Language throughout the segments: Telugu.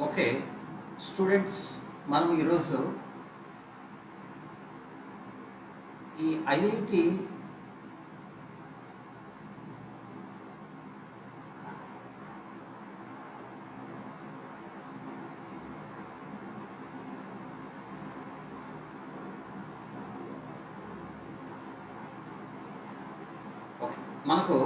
ఓకే స్టూడెంట్స్, మనం ఈరోజు ఈ ఐఐటి ఓకే మనకు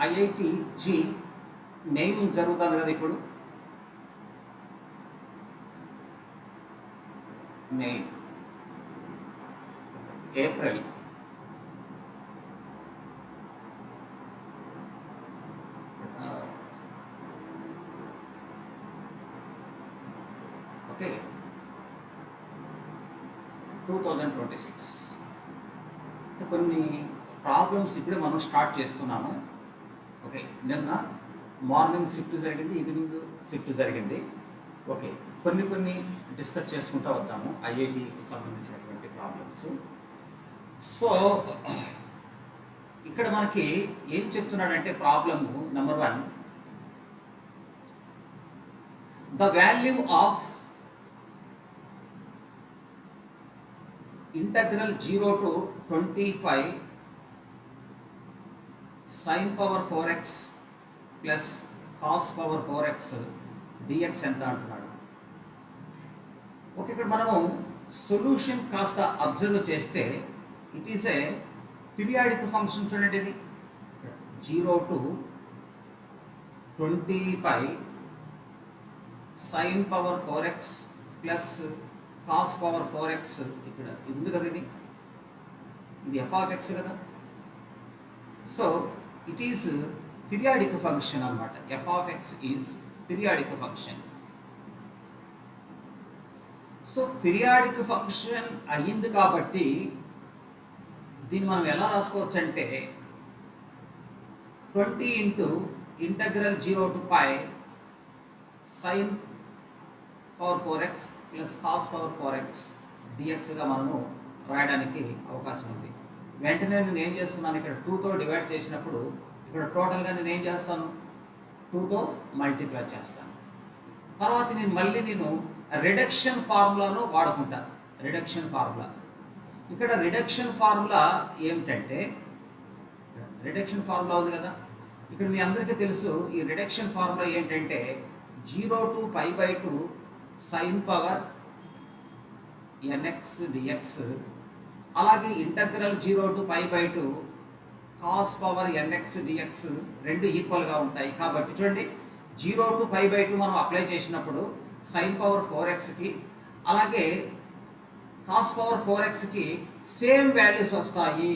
ఐఐటి జి మెయిన్ జరుగుతుంది కదా ఇప్పుడు. మెయిన్ ఏప్రిల్ ఓకే 2026 కొన్ని ప్రాబ్లమ్స్ ఇప్పుడే మనం స్టార్ట్ చేస్తున్నాము. ఓకే, నిన్న మార్నింగ్ షిఫ్ట్ జరిగింది, ఈవినింగ్ షిఫ్ట్ జరిగింది. ఓకే, కొన్ని డిస్కస్ చేసుకుంటూ వద్దాము ఐఐటికి సంబంధించినటువంటి ప్రాబ్లమ్స్. సో ఇక్కడ మనకి ఏం చెప్తున్నాడంటే problem number 1, the value of integral 0 to 25 sin power 4x plus cos power 4x dx ఎంత అంటున్నాడు. ఓకే, ఇక్కడ మనము సొల్యూషన్ కాస్త అబ్జర్వ్ చేస్తే it is a periodic function. చూడండి, ఇది 0 to 25 sin power 4x plus cos power 4x. ఇక్కడ ఇది ఉంది కదా, ఇది f of x కదా. So it is periodic function అన్నమాట. f of x is periodic function. So periodic function అయ్యింది కాబట్టి దీన్ని మనం ఎలా రాసుకోవచ్చు అంటే 20 into integral 0 to π sin power 4x plus cos power 4x dxగా మనము రాయడానికి అవకాశం ఉంది. వెంటనే నేను ఏం చేస్తున్నాను, ఇక్కడ 2తో డివైడ్ చేసినప్పుడు ఇక్కడ టోటల్గా నేను ఏం చేస్తాను, 2తో మల్టిప్లై చేస్తాను. తర్వాత నేను రిడక్షన్ ఫార్ములాను వాడుకుంటాను. రిడక్షన్ ఫార్ములా, ఇక్కడ రిడక్షన్ ఫార్ములా ఏమిటంటే, రిడక్షన్ ఫార్ములా ఉంది కదా, ఇక్కడ మీ అందరికీ తెలుసు. ఈ రిడక్షన్ ఫార్ములా ఏంటంటే 0 to π/2 sin power nx dx, అలాగే integral 0 to π/2 cos power nx dx రెండు ఈక్వల్గా ఉంటాయి. కాబట్టి చూడండి, 0 to π/2 మనం అప్లై చేసినప్పుడు sin పవర్ 4xకి అలాగే కాస్ పవర్ 4xకి సేమ్ వాల్యూస్ వస్తాయి.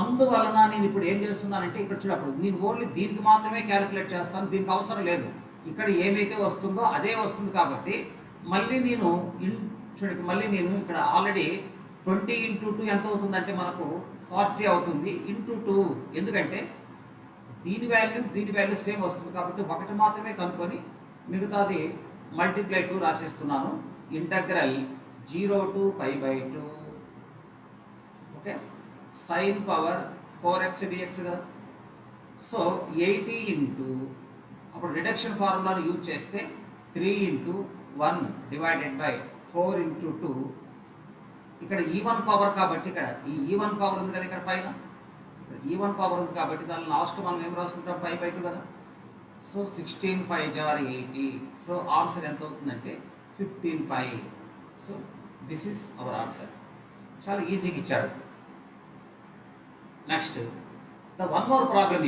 అందువలన నేను ఇప్పుడు ఏం చేస్తున్నానంటే, ఇక్కడ చూడప్పుడు నేను ఓన్లీ దీనికి మాత్రమే క్యాలిక్యులేట్ చేస్తాను, దీనికి అవసరం లేదు. ఇక్కడ ఏమైతే వస్తుందో అదే వస్తుంది. కాబట్టి మళ్ళీ నేను ఇక్కడ ఆల్రెడీ 20 into 2 ఎంత అవుతుందంటే మనకు 40 అవుతుంది ఇంటూ 2. ఎందుకంటే దీని వాల్యూ సేమ్ వస్తుంది కాబట్టి ఒకటి మాత్రమే కనుక్కొని మిగతాది మల్టిప్లై 2 రాసేస్తున్నాను. Integral 0 to π/2 okay sine power 4x dx కదా. సో 80 ఇంటూ, అప్పుడు రిడక్షన్ ఫార్ములాను యూజ్ చేస్తే 3 into 1 డివైడెడ్ బై 4 into 2. ఇక్కడ ఈవన్ పవర్ కాబట్టి ఇక్కడ ఈ ఈవన్ పవర్ ఉంది కదా, ఇక్కడ పైన ఈవన్ పవర్ ఉంది కాబట్టి దాని లాస్ట్ మనం ఏం రాసుకుంటాం, π/2 కదా. సో 16 5 = 80. సో ఆన్సర్ ఎంత అవుతుందంటే 15 π. So this is our answer. చాలా ఈజీగా ఇచ్చాడు. Next the one more problem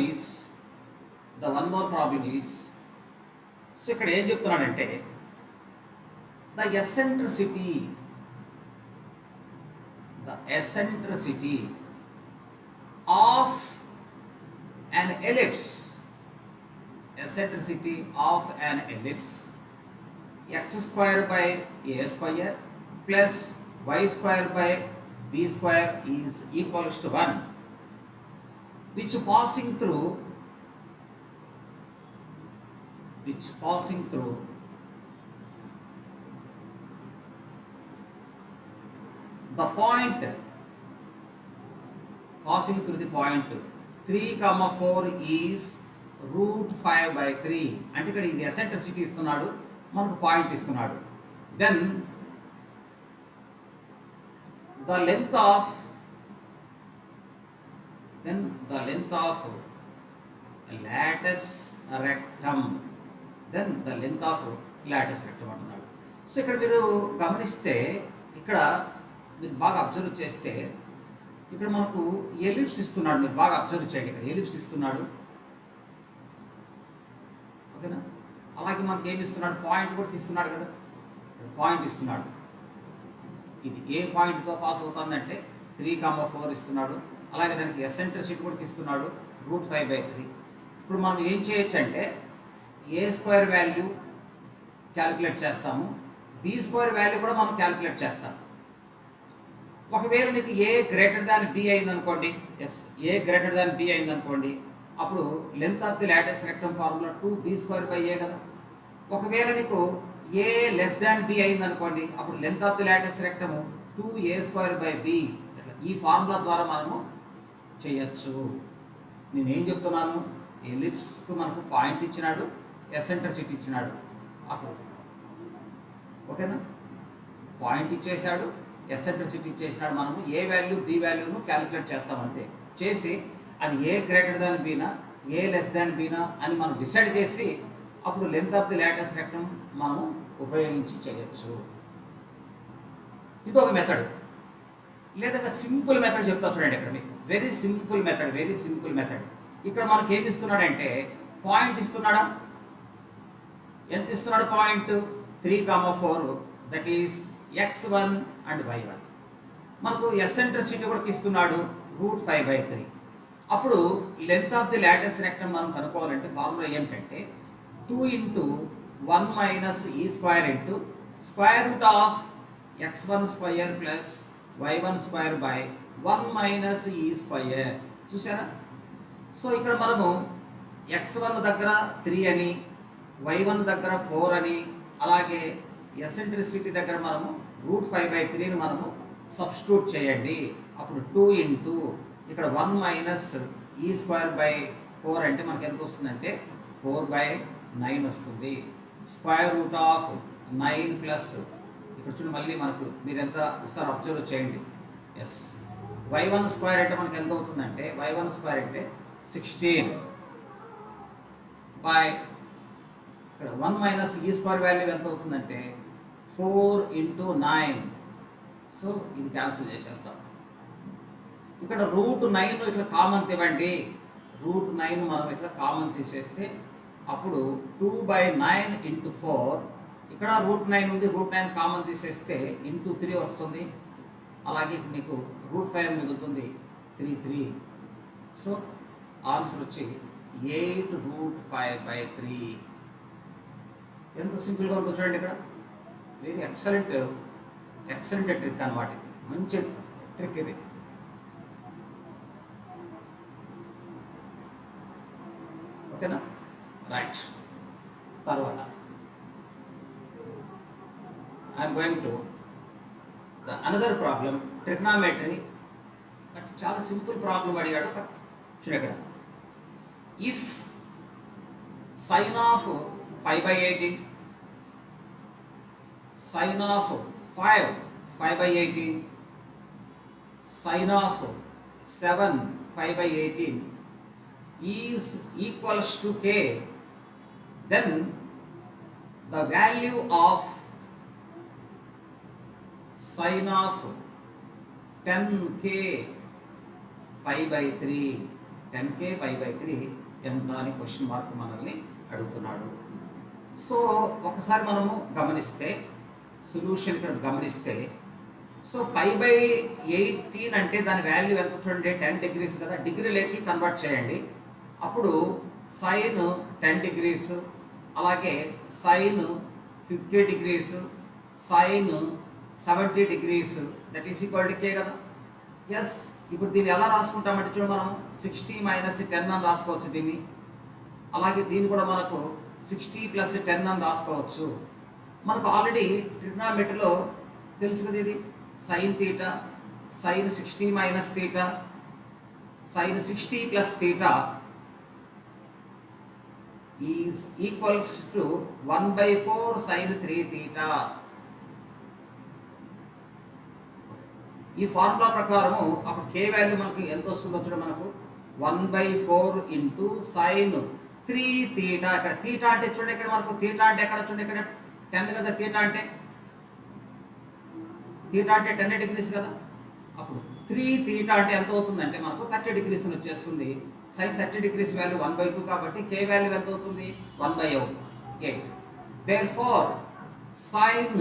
is so ఇక్కడ ఏం చెప్తున్నాడంటే, the eccentricity of an ellipse x square by a square plus y square by b square is equals to 1, which passing through the point 3, 4 is √5/3. అంటే ఇక్కడ ఇది ఎసెంట్రిసిటీ ఇస్తున్నాడు, మనకు పాయింట్ ఇస్తున్నాడు. Then the length of latus rectum అంటున్నాడు. సో ఇక్కడ మీరు గమనిస్తే, ఇక్కడ మీరు బాగా అబ్జర్వ్ చేస్తే, ఇక్కడ మనకు ఎలిప్స్ ఇస్తున్నాడు. మీరు బాగా అబ్జర్వ్ చేయండి, ఇక్కడ ఎలిప్స్ ఇస్తున్నాడు, ఓకేనా. అలాగే మనకి ఏమి ఇస్తున్నాడు, పాయింట్ కూడా ఇస్తున్నాడు కదా, పాయింట్ ఇస్తున్నాడు. ఇది ఏ పాయింట్తో పాస్ అవుతుందంటే 3, 4 ఇస్తున్నాడు. అలాగే దానికి ఎసెంట్రిసిటీ కూడా ఇస్తున్నాడు, √5/3. ఇప్పుడు మనం ఏం చేయొచ్చు అంటే a² వాల్యూ క్యాలిక్యులేట్ చేస్తాము, b² వాల్యూ కూడా మనం క్యాలిక్యులేట్ చేస్తాం. ఒకవేళ నీకు a > b అయిందనుకోండి, అయిందనుకోండి, అప్పుడు length of the Lotus rectum formula 2b² కదా. ఒకవేళ నీకు a b అయిందనుకోండి, అప్పుడు length of the Lotus rectum 2a²/b. ఈ ఫార్ములా ద్వారా మనము చేయొచ్చు. నేనేం చెప్తున్నాను, ఎలిప్స్కు మనకు పాయింట్ ఇచ్చినాడు, ఎసెంట్రిసిటీ ఇచ్చినాడు, అప్పుడు ఓకేనా, పాయింట్ ఇచ్చేసాడు, ఎసెంట్రిసిటీ ఇచ్చేసినాడు. మనము ఏ వాల్యూ బి వాల్యూను క్యాలిక్యులేట్ చేస్తామంతే. చేసి అది a > bనా, a bనా అని మనం డిసైడ్ చేసి అప్పుడు length of the Lotus rectum మనం ఉపయోగించి చేయొచ్చు. ఇది ఒక మెథడ్. లేదా సింపుల్ మెథడ్ చెప్తా చూడండి. ఇక్కడ మీకు వెరీ సింపుల్ మెథడ్. ఇక్కడ మనకి ఏమి ఇస్తున్నాడంటే పాయింట్ ఇస్తున్నాడా, ఎంత ఇస్తున్నాడు point, 3, 4, that is x1 and y1. మనకు ఎసెంట్రిసిటీ కూడా ఇస్తున్నాడు, √5/3. అప్పుడు length of the Lotus rectum మనం కనుక్కోవాలంటే ఫార్ములా ఏంటంటే 2 × 1 - e² × x1² plus y1² /1 - e². చూసారా. సో ఇక్కడ మనము x1 దగ్గర 3 అని, y1 దగ్గర 4 అని, అలాగే ఎసెంట్రిసిటీ దగ్గర మనము √5/3ని మనము సబ్స్టిట్యూట్ చేయండి. అప్పుడు 2 × ఇక్కడ 1 - e²/4 అంటే మనకి ఎంత వస్తుందంటే 4/9 వస్తుంది. √9 ప్లస్ ఇక్కడ చూడండి, మళ్ళీ మనకు మీరు ఎంత ఒకసారి అబ్జర్వ్ చేయండి. y1² అంటే మనకి ఎంత అవుతుందంటే, y1² అంటే 16 బై ఇక్కడ 1 - e² వాల్యూ ఎంత అవుతుందంటే 4 × 9. సో ఇది క్యాన్సిల్ చేసేస్తాం. ఇక్కడ √9 ఇట్లా కామన్ ఇవ్వండి, √9 మనం ఇట్లా కామన్ తీసేస్తే అప్పుడు 2/9 × 4. ఇక్కడ √9 ఉంది, √9 కామన్ తీసేస్తే × 3 వస్తుంది. అలాగే మీకు √5 మిగులుతుంది, 3. సో ఆన్సర్ వచ్చి 8√5/3. ఎంత సింపుల్గా ఉందో చూడండి. ఇక్కడ వెరీ ఎక్సలెంట్ ట్రిక్ అన్నమాట. మంచి ట్రిక్ ఇది. ఓకేనా, రైట్. తర్వాత I'm going to the another problem, trigonometry. But చాలా సింపుల్ ప్రాబ్లం అడిగాడు. చూడండి ఇక్కడ, if sin of π/18, sin of 5/18, sin of 7 π/18 is equals to k, then the value of sin of 10k π/3 ఎంత అని క్వశ్చన్ మార్క్ మనల్ని అడుగుతున్నాడు. సో ఒకసారి మనము గమనిస్తే, సొల్యూషన్ ఇక్కడ గమనిస్తే, సో π/18 అంటే దాని వాల్యూ ఎంత చూడండి, 10 degrees కదా. డిగ్రీలోకి కన్వర్ట్ చేయండి. అప్పుడు సైన్ 10 degrees, అలాగే sine 50 degrees, sine 70 degrees, that is equal to k కదా. ఎస్. ఇప్పుడు దీన్ని ఎలా రాసుకుంటామంటే చూడండి, మనం 60 - 10 అని రాసుకోవచ్చు దీన్ని. అలాగే దీన్ని కూడా మనకు 60 + 10 అని రాసుకోవచ్చు. మనకు ఆల్రెడీ ట్రిగ్నామెట్రీలో తెలుసు కదా, ఇది sine theta, sign 60 - θ, sin 60 plus theta is equals to 1/4 sin 3 theta. ఈ ఫార్ములా ప్రకారము అప్పుడు k వాల్యూ మనకు ఎంత వస్తుందో చూడండి, మనకు 1/4 ఇంటూ సైన్ 3 తీటా. ఇక్కడ తీటా అంటే చూడండి, ఇక్కడ మనకు తీటా అంటే ఎక్కడ చూడండి, ఇక్కడ 10 కదా తీటా అంటే. తీటా అంటే 10 డిగ్రీస్ కదా. అప్పుడు 3 తీటా అంటే ఎంత అవుతుందంటే మనకు 30 డిగ్రీస్ వచ్చేస్తుంది. సైన్ 30 డిగ్రీస్ వాల్యూ 1/2 కాబట్టి k వాల్యూ ఎంత అవుతుంది, 1/8. దేర్ఫోర్ సైన్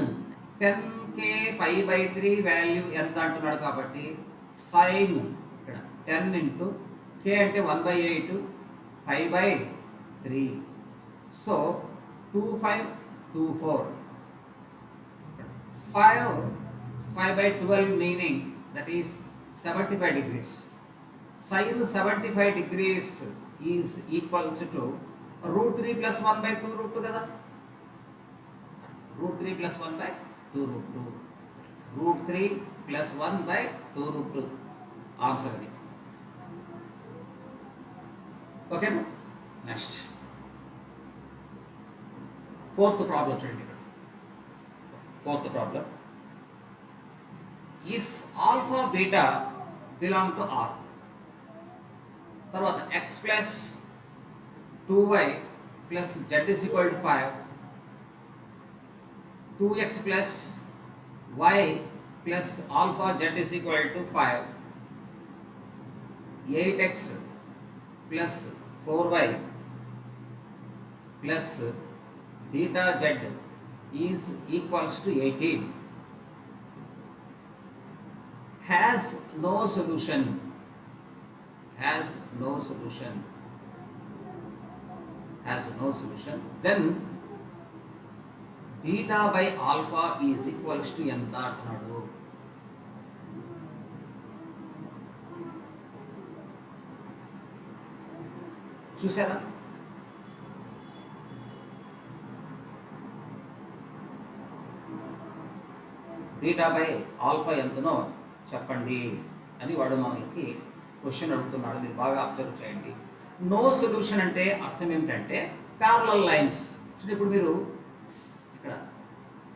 10k π/3 వాల్యూ ఎంత అంటున్నాడు కాబట్టి సైన్ ఇక్కడ 10 ఇంటూ k అంటే 1/8 π/3. So 2524 5/12 meaning that is 75 degrees. Sin 75 degrees is equals to √3 plus 1/2 √2 కదా. √3 plus 1/2 √2. √3 plus 1/2 √2 ఆన్సర్ అది. ఓకేనా. నెక్స్ట్ ఫోర్త్ ప్రాబ్లం చూడండి. Fourth problem, if alpha beta belong to R, తర్వాత x plus 2y plus z is equal to 5, 2x plus y plus alpha z is equal to 5, 8x plus 4y plus beta z is equals to 18 has no solution. Has no solution. Has no solution. Then beta by alpha is equals to ఎంత అంటున్నాడు. చూసారా, బీటా బై ఆల్ఫా ఎంతనో చెప్పండి అని వాడు మనకి క్వశ్చన్ అడుగుతున్నాడు. మీరు బాగా అబ్జర్వ్ చేయండి. నో సొల్యూషన్ అంటే అర్థం ఏమిటంటే ప్యారలల్ లైన్స్. చూడండి, ఇప్పుడు మీరు ఇక్కడ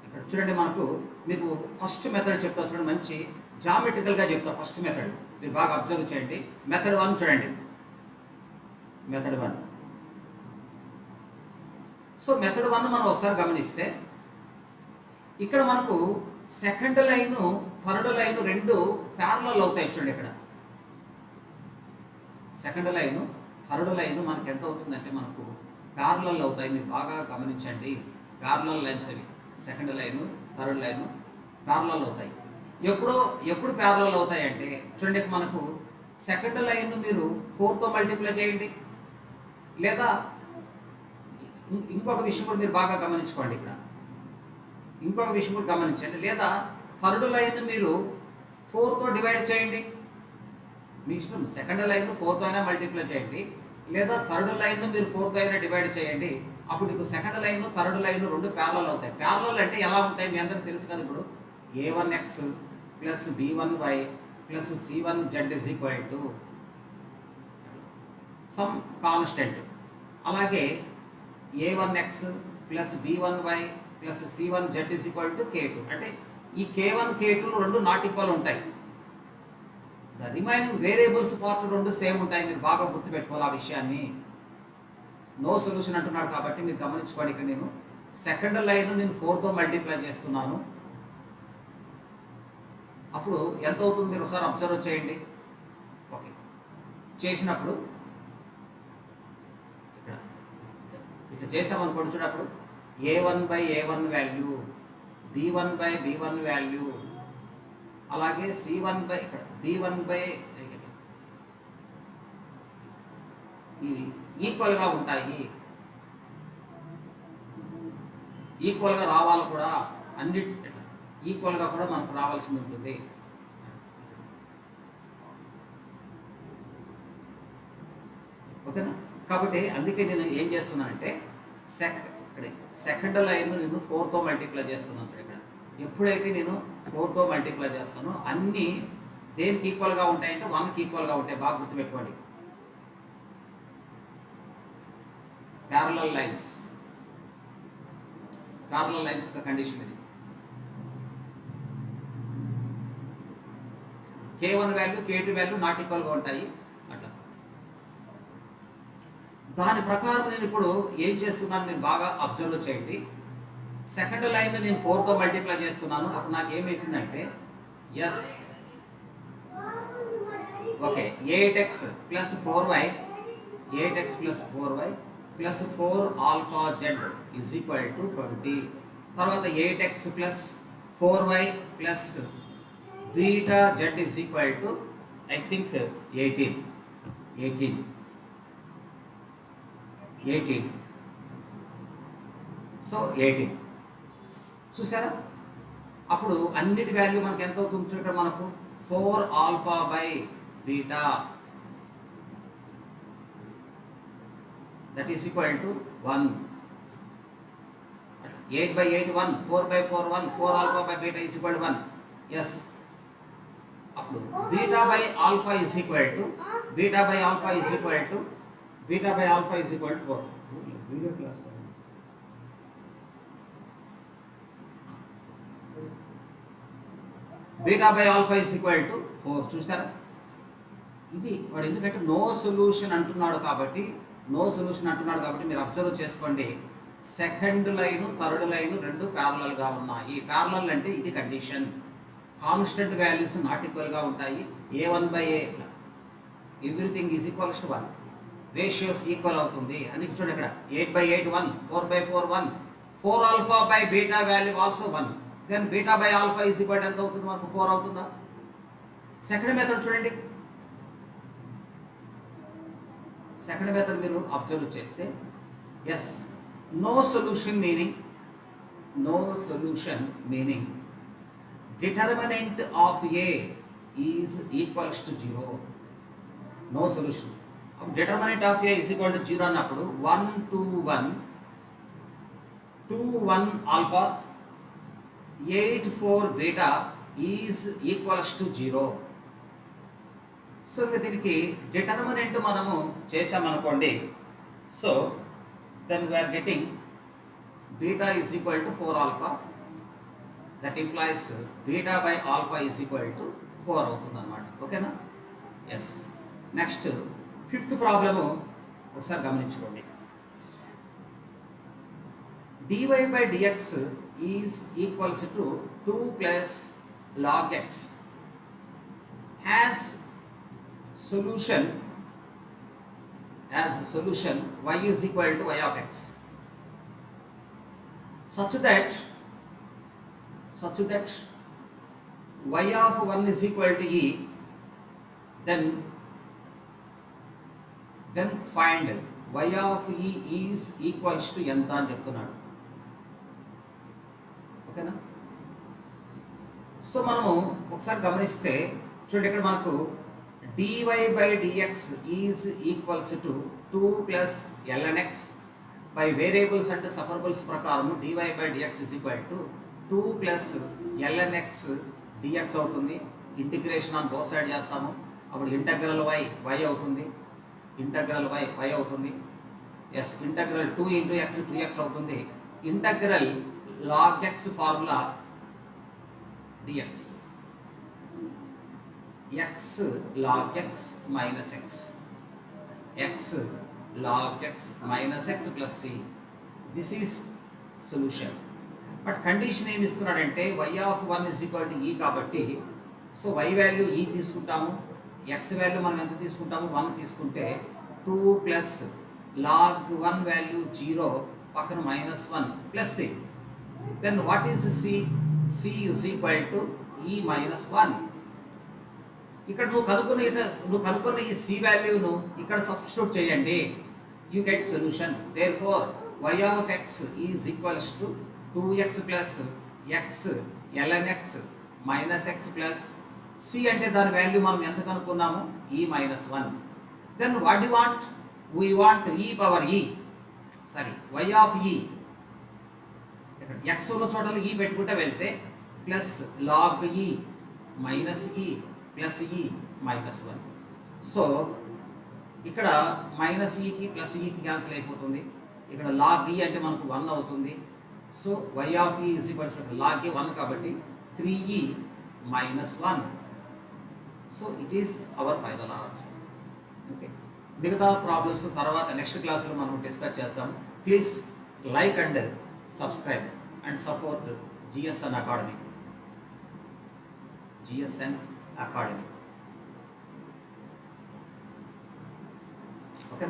ఇక్కడ చూడండి, మనకు మీకు ఫస్ట్ మెథడ్ చెప్తా చూడండి, మంచి జామెట్రికల్గా చెప్తా. ఫస్ట్ మెథడ్ మీరు బాగా అబ్జర్వ్ చేయండి. మెథడ్ 1 చూడండి, మెథడ్ 1. సో మెథడ్ 1 మనం ఒకసారి గమనిస్తే ఇక్కడ మనకు సెకండ్ లైన్ థర్డ్ లైన్ రెండు ప్యారలల్ అవుతాయి. చూడండి, ఇక్కడ సెకండ్ లైన్ థర్డ్ లైన్ మనకి ఎంత అవుతుందంటే మనకు ప్యారలల్ అవుతాయి. మీరు బాగా గమనించండి, ప్యారలల్ లైన్స్ అవి. Second line third line parallel అవుతాయి. ఎప్పుడు ప్యారలల్ అవుతాయి అంటే చూడండి, మనకు సెకండ్ లైన్ మీరు 4తో మల్టిప్లై చేయండి, లేదా ఇంకొక విషయం కూడా మీరు బాగా గమనించుకోండి. ఇక్కడ ఇంకొక విషయం కూడా గమనించండి, లేదా థర్డ్ లైన్ మీరు 4తో డివైడ్ చేయండి, మీ ఇష్టం. సెకండ్ లైన్ 4తో అయినా మల్టిప్లై చేయండి, లేదా థర్డ్ లైన్ మీరు 4తో అయినా డివైడ్ చేయండి. అప్పుడు మీకు సెకండ్ లైన్ థర్డ్ లైన్ రెండు ప్యారలల్ అవుతాయి. ప్యారలల్ అంటే ఎలా ఉంటాయి మీ అందరికీ తెలుసు కదా. ఇప్పుడు a1x plus b1y plus c1z is equal to some constant. అలాగే a1x plus b1y plus c1z is equal to k2. అంటే ఈ k1 k2 రెండు నాట్ ఈక్వల్ ఉంటాయి. ద రిమైనింగ్ వేరియబుల్స్ పార్ట్ రెండు సేమ్ ఉంటాయి. మీరు బాగా గుర్తుపెట్టుకోవాలి ఆ విషయాన్ని. నో సొల్యూషన్ అంటున్నాడు కాబట్టి మీరు గమనించుకోండి. ఇక్కడ నేను సెకండ్ లైన్ నేను 4తో మల్టిప్లై చేస్తున్నాను. అప్పుడు ఎంత అవుతుంది మీరు ఒకసారి అబ్జర్వ్ చేయండి. ఓకే, చేసినప్పుడు ఇక్కడ ఇట్లా చేసామనుకోండి. చూడప్పుడు a1/a1 వాల్యూ, b1/b1 వాల్యూ, అలాగే c1 ఇక్కడ b1 ఇవి ఈక్వల్గా ఉంటాయి. ఈక్వల్గా రావాలి కూడా, అన్ని ఈక్వల్గా కూడా మనకు రావాల్సింది ఉంటుంది. ఓకేనా. కాబట్టి అందుకే నేను ఏం చేస్తున్నానంటే ఇక్కడ సెకండ్ లైన్ నేను 4తో మల్టిప్లై చేస్తున్నాను. ఇక్కడ ఎప్పుడైతే నేను 4తో మల్టిప్లై చేస్తానో అన్నీ దేనికి ఈక్వల్గా ఉంటాయంటే 1కి ఈక్వల్గా ఉంటాయి. బాగా గుర్తుపెట్టుకోండి. ప్యారలల్ లైన్స్ యొక్క కండిషన్ ఇది. K1 value K2 value not ఈక్వల్గా ఉంటాయి. అట్లా దాని ప్రకారం నేను ఇప్పుడు ఏం చేస్తున్నాను మీరు బాగా అబ్జర్వ్ చేయండి. సెకండ్ లైన్ నేను 4తో మల్టిప్లై చేస్తున్నాను. అప్పుడు నాకు ఏమవుతుందంటే yes okay 8x plus 4y plus 4 alpha z is equal to 20. తర్వాత 8x plus 4y plus beta z is equal to I think 18. So 18 చూసారా. అప్పుడు అన్నిటి వాల్యూ మనకి ఎంత అవుతుంది ఇక్కడ మనకు 4 alpha by beta that is equal to 1. 8 by 8 1, 4 by 4 1, 4 alpha by beta is equal to 1. Yes అప్పుడు beta by alpha is equal to 4. Video class beta by alpha is equal to 4. చూసారా. ఇది వాడు ఎందుకంటే నో సొల్యూషన్ అంటున్నాడు కాబట్టి మీరు అబ్జర్వ్ చేసుకోండి. సెకండ్ లైను థర్డ్ లైను రెండు ప్యారలల్గా ఉన్నాయి. ప్యారలల్ అంటే ఇది కండిషన్. కాన్స్టెంట్ వాల్యూస్ నాట్ ఈక్వల్గా ఉంటాయి. A1/A everything is equals to 1. Ratios equal అవుతుంది. అందుకే చూడండి ఇక్కడ 8/8 1, 4/4 1, 4 alpha by beta value also 1. Then beta by alpha is equal ఎంత అవుతుంది మనకు 4 అవుతుందా. సెకండ్ మెథడ్ చూడండి. సెకండ్ మెథడ్ మీరు అబ్జర్వ్ చేస్తే as no solution meaning determinant of A is equals to 0. No solution. Determinant of A is equal to 0 అన్నప్పుడు 1 2 1 2 1 alpha 8 4 beta is equals to 0. So దీనికి డిటర్మినెంట్ మనము చేసామనుకోండి. So then we are getting beta is equal to 4 alpha. That implies beta by alpha is equal to 4 అవుతుంది అన్నమాట. ఓకేనా. ఎస్ నెక్స్ట్ ఫిఫ్త్ ప్రాబ్లము ఒకసారి గమనించుకోండి. dy by dx is equals to 2 plus log x has solution y is equal to y of x such that y of 1 is equal to e. then find y of e is equals to ఎంత అని చెప్తున్నాడు. ఓకేనా. సో మనము ఒకసారి గమనిస్తే చూడండి ఇక్కడ మనకు dy by dx is equals to 2 plus lnx by variables అంటే సఫరబుల్స్ ప్రకారం dy by dx is equal to 2 plus lnx dx అవుతుంది. ఇంటిగ్రేషన్ ఆన్ బోత్ సైడ్ చేస్తాము. అప్పుడు ఇంటగ్రల్ y అవుతుంది. Is integral 2 into x 2x అవుతుంది. Integral log x formula dx x log x minus x log x minus x plus c. this is solution. But condition ఏమి ఇస్తున్నాడంటే y of 1 is equal to e కాబట్టి సో y వాల్యూ e తీసుకుంటాము. x వాల్యూ మనం ఎంత తీసుకుంటాము 1 తీసుకుంటే 2 ప్లస్ log 1 వాల్యూ 0 పక్కన minus 1 plus c. Then what is c is equal to e minus 1. ఇక్కడ నువ్వు కనుక్కున్న ఈ c వాల్యూను ఇక్కడ సబ్స్టిట్యూట్ చేయండి. You get solution. Therefore y of x is equals to 2x plus x ln x minus x plus c అంటే దాని వాల్యూ మనం ఎంత కనుక్కున్నాము e minus 1. Then what you want we want e power e sorry y of e. ఇక్కడ x ఉన్న చోటలో e పెట్టుకుంటే వెళ్తే plus log e minus e plus e minus 1. So ఇక్కడ మైనస్ ఈకి ప్లస్ ఈకి క్యాన్సిల్ అయిపోతుంది. ఇక్కడ లాగ్ ఈ అంటే మనకు 1 అవుతుంది. సో వై ఆఫ్ ఈ ఈజ్ ఈక్వల్ టు లాగ్ ఏ 1 కాబట్టి 3e minus 1. So it is our final answer. Okay, మిగతా ప్రాబ్లమ్స్ తర్వాత నెక్స్ట్ క్లాస్లో మనం డిస్కస్ చేద్దాం. Please like and subscribe and support GSN academy. GSN academy. Okay.